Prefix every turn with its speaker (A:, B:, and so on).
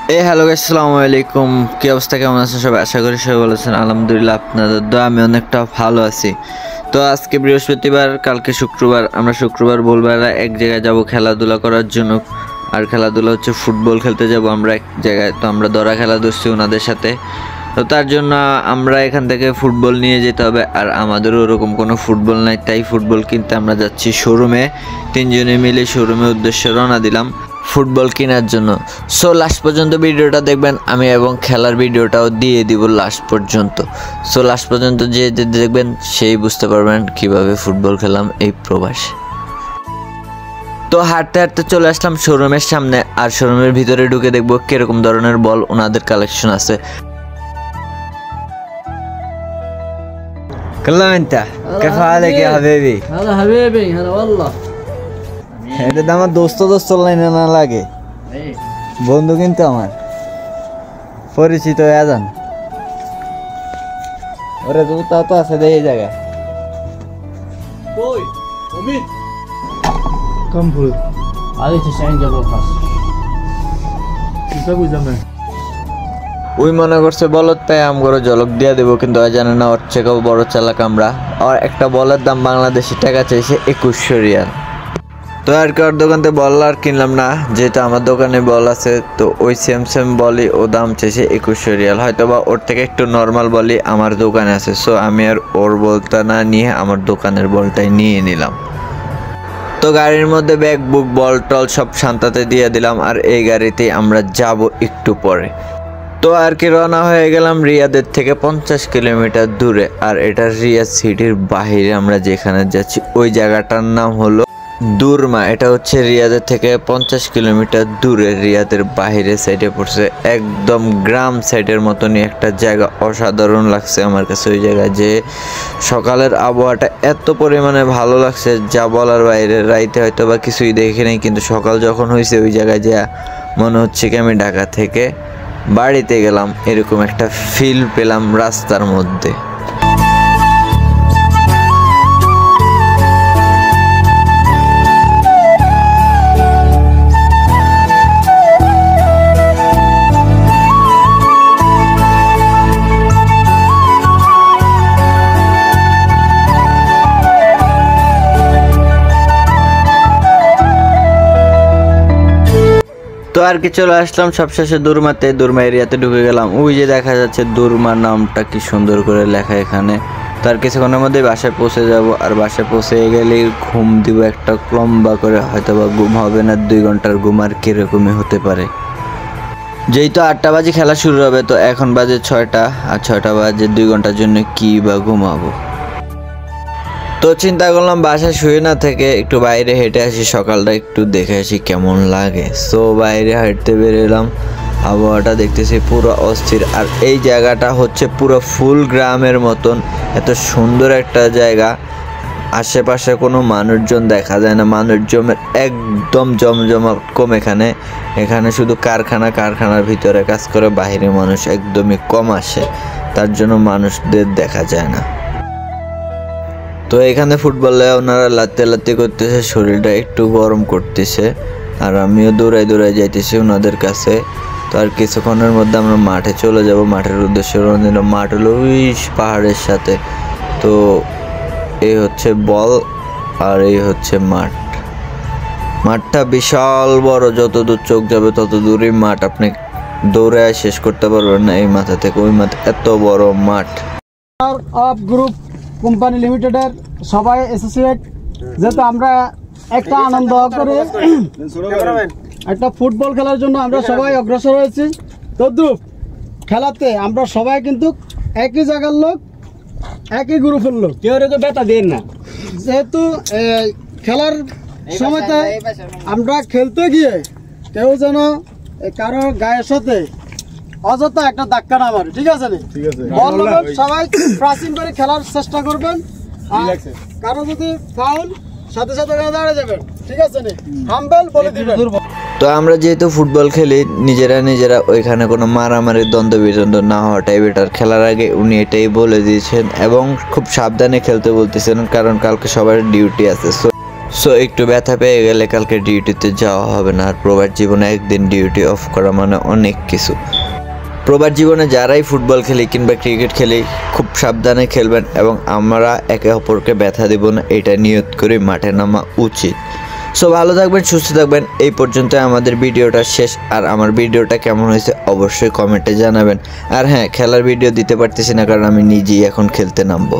A: Hello guys, আসসালামু আলাইকুম। কি অবস্থা, কেমন আছেন সবাই? আশা করি সবাই ভালো আছেন। আলহামদুলিল্লাহ, আপনাদের দোয়া আমি অনেকটা ভালো আছি। তো আজকে বৃহস্পতিবার, কালকে শুক্রবার। আমরা শুক্রবার ভোরবেলা এক জায়গায় যাব খেলাধুলা করার জন্য। আর খেলাধুলা হচ্ছে ফুটবল খেলতে যাব আমরা এক জায়গায়। তো আমরা দরা খেলা ধরছি ওনাদের সাথে। তো তার জন্য আমরা এখান থেকে ফুটবল নিয়ে যেতে হবে। আর আমাদেরও ওরকম কোনো ফুটবল নাই, তাই ফুটবল কিনতে আমরা যাচ্ছি শোরুমে। তিনজনে মিলে শোরুমের উদ্দেশ্যে রওনা দিলাম ফুটবল কেনার জন্য। সো লাস্ট পর্যন্ত ভিডিওটা দেখবেন, আমি এবং খেলার ভিডিওটাও দিয়ে দিব লাস্ট পর্যন্ত। সো লাস্ট পর্যন্ত যে দেখবেন সেই বুঝতে পারবেন কিভাবে ফুটবল খেলাম এই প্রবাসে। তো হাঁটতে হাঁটতে চলে আসলাম শোরুমের সামনে। আর শোরুমের ভিতরে ঢুকে দেখবো কিরকম ধরনের বল ওনাদের কালেকশন আছে। كلم انت كيف حالك يا حبيبي؟
B: هلا حبيبي هلا والله
A: এটা তো আমার দোস্ত লাইনে না লাগে, বন্ধু কিন্তু আমার পরিচিত আজান। ওরে জুতা তো আছে এই জায়গায়।
B: كوي ومين
C: كم فلوس؟
B: هذه 90 جبل خاص
C: تسوي زمان
A: ওই মনে করছে বলত তাই আম করে জলক দিয়ে দেবো, কিন্তু ওই জানে না ওর থেকেও বড় চালাক আমরা। আর একটা বলের দাম বাংলাদেশি টাকা চাইছে 2100 রিয়াল। তো আর কি ওর দোকান থেকে বল আর কিনলাম না, যেহেতু আমার দোকানে বল আছে। তো ওই সেম বলই ও দাম চাইছে 2100 রিয়াল। হয়তো বা ওর থেকে একটু নর্মাল বলই আমার দোকানে আছে। সো আমি আর ওর বলটা না নিয়ে আমার দোকানের বলটাই নিয়ে নিলাম। তো গাড়ির মধ্যে ব্যাগ বুক বল টল সব শান্তাতে দিয়ে দিলাম। আর এই গাড়িতেই আমরা যাব একটু পরে। তো আর কি রওনা হয়ে গেলাম রিয়াদের থেকে 50 কিলোমিটার দূরে। আর এটা রিয়াদ সিটির বাহিরে আমরা যেখানে যাচ্ছি ওই জায়গাটার নাম হলো দুরমা। এটা হচ্ছে রিয়াদের থেকে 50 কিলোমিটার দূরে, রিয়াদের বাহিরে সাইডে পড়ছে। একদম গ্রাম সাইডের মতনই একটা জায়গা। অসাধারণ লাগছে আমার কাছে ওই জায়গায় যে সকালের আবহাওয়াটা এত পরিমাণে ভালো লাগছে যা বলার বাইরে। রাইতে হয়তো বা কিছুই দেখি নাই, কিন্তু সকাল যখন হয়েছে ওই জায়গায় যা মনে হচ্ছে কি আমি ঢাকা থেকে বাড়িতে গেলাম, এরকম একটা ফিল পেলাম রাস্তার মধ্যে। তো আর কি চলে আসলাম সবশেষে দুরমাতে। দুরমা এরিয়াতে ঢুকে গেলাম। ওই যে দেখা যাচ্ছে দুরমা নামটা কি সুন্দর করে লেখা এখানে। তার কিছুক্ষণের মধ্যে বাসায় পৌঁছে যাব। আর বাসায় পৌঁছে গেলেই ঘুম দিব একটা লম্বা করে, হয়তো বা ঘুম হবে না, 2 ঘন্টার ঘুম আর কিরকমই হতে পারে। যেহেতু 8টা বাজে খেলা শুরু হবে, তো এখন বাজে 6টা। আর 6টা বাজে 2 ঘন্টার জন্য কি বা ঘুমাবো। তো চিন্তা করলাম বাসায় শুয়ে না থেকে একটু বাইরে হেঁটে আসি, সকালটা একটু দেখে আসি কেমন লাগে। সো বাইরে হাঁটতে বেরোলাম। আবহাওয়াটা দেখতেছি পুরো অস্থির। আর এই জায়গাটা হচ্ছে পুরো ফুল গ্রামের মতন, এত সুন্দর একটা জায়গা। আশেপাশে কোনো মানুষজন দেখা যায় না, মানুষজনের একদম জমজমাট কম এখানে। এখানে শুধু কারখানার ভিতরে কাজ করে, বাইরে মানুষ একদমই কম আসে, তার জন্য মানুষদের দেখা যায় না। তো এখানে ফুটবলে ওনারা লাত্তি করতেছে, শরীরটা একটু গরম করতেছে। আর আমিও দৌড়াই যাইতেছি ওনাদের কাছে। তো আর কিছুক্ষণের মধ্যে আমরা মাঠে চলে যাব। মাঠের উদ্দেশ্যে রওনা দিলাম। মাঠ হলো ওই পাহাড়ের সাথে। তো এই হচ্ছে বল আর এই হচ্ছে মাঠ। মাঠটা বিশাল বড়, যত দূর চোখ যাবে তত দূরই মাঠ। আপনি দৌড়ায় শেষ করতে পারবেন না এই মাথা থেকে ওই মাথা, এত বড় মাঠ।
C: আপ গ্রুপ কোম্পানি লিমিটেডের সবাই অ্যাসোসিয়েট, যেহেতু আমরা একটা আনন্দ করে একটা ফুটবল খেলার জন্য আমরা সবাই অগ্রসর হয়েছি। তদ্রুপ খেলাতে আমরা সবাই কিন্তু একই জায়গার লোক, একই গ্রুপের লোক, কেউ তো বেতা দেন না। যেহেতু খেলার সময়তে আমরা খেলতে গিয়ে কেউ যেন কারো গায়ের সাথে অযথা একটা ধাক্কা না মারে, ঠিক আছে? বল সবাই প্রাচীন করে খেলার চেষ্টা করবেন। কারো যদি ফাউল সাথে দাঁড়িয়ে যাবেন, ঠিক আছে? হাম্বেল বলে দিবেন।
A: তো আমরা যেহেতু ফুটবল খেলি নিজেরা, ওইখানে কোনো মারামারি দ্বন্দ্ব বিদ্বন্দ্ব না হওয়াটাই বেটার। খেলার আগে উনি এটাই বলে দিয়েছেন এবং খুব সাবধানে খেলতে বলতেছেন, কারণ কালকে সবার ডিউটি আছে। সো একটু ব্যথা পেয়ে গেলে কালকে ডিউটিতে যাওয়া হবে না। আর প্রবাস জীবনে একদিন ডিউটি অফ করা মানে অনেক কিছু। প্রবাস জীবনে যারাই ফুটবল খেলি কিংবা ক্রিকেট খেলি খুব সাবধানে খেলবেন এবং আমরা একে অপরকে ব্যথা দেব না, এটা নিয়ত করে মাঠে নামা উচিত। সো ভালো থাকবেন, সুস্থ থাকবেন। এই পর্যন্ত আমাদের ভিডিওটা শেষ। আর আমার ভিডিওটা কেমন হয়েছে অবশ্যই কমেন্টে জানাবেন। আর হ্যাঁ, খেলার ভিডিও দিতে পারতেছি না কারণ আমি নিজেই এখন খেলতে নামবো।